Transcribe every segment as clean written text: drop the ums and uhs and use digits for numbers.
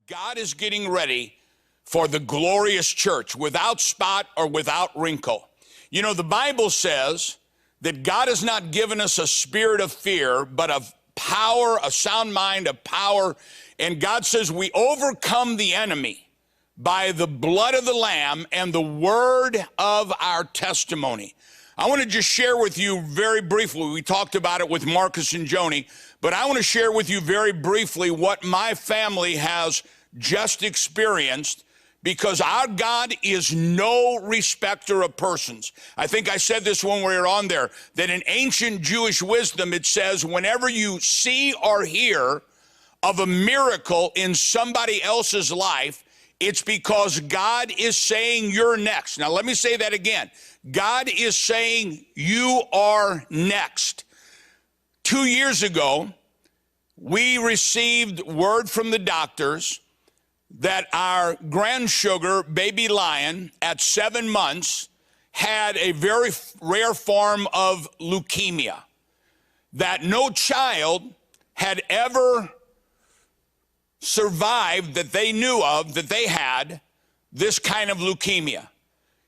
God is getting ready for the glorious church without spot or without wrinkle. You know, the Bible says that God has not given us a spirit of fear, but of power, a sound mind, of power. And God says we overcome the enemy by the blood of the Lamb and the word of our testimony. I want to just share with you very briefly. We talked about it with Marcus and Joni, but I want to share with you very briefly what my family has just experienced, because our God is no respecter of persons. I think I said this when we were on there, that in ancient Jewish wisdom, it says whenever you see or hear of a miracle in somebody else's life, it's because God is saying you're next. Now, let me say that again. God is saying you are next. 2 years ago, we received word from the doctors that our grandsugar, baby lion, at 7 months, had a very rare form of leukemia that no child had ever survived that they knew of, that they had this kind of leukemia.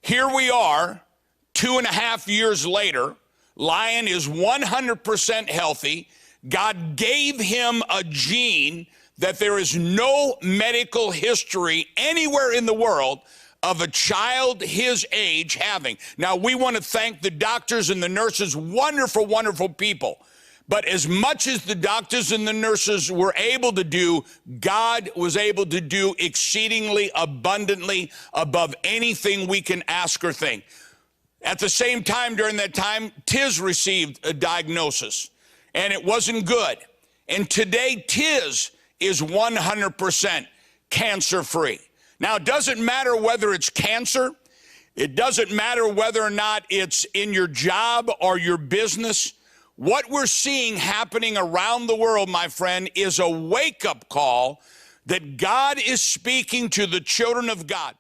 Here we are, 2.5 years later. Lion is 100% healthy. God gave him a gene that there is no medical history anywhere in the world of a child his age having. Now, we want to thank the doctors and the nurses, wonderful, wonderful people. But as much as the doctors and the nurses were able to do, God was able to do exceedingly abundantly above anything we can ask or think. At the same time, during that time, Tiz received a diagnosis, and it wasn't good. And today, Tiz is 100% cancer-free. Now, it doesn't matter whether it's cancer. It doesn't matter whether or not it's in your job or your business. What we're seeing happening around the world, my friend, is a wake-up call that God is speaking to the children of God.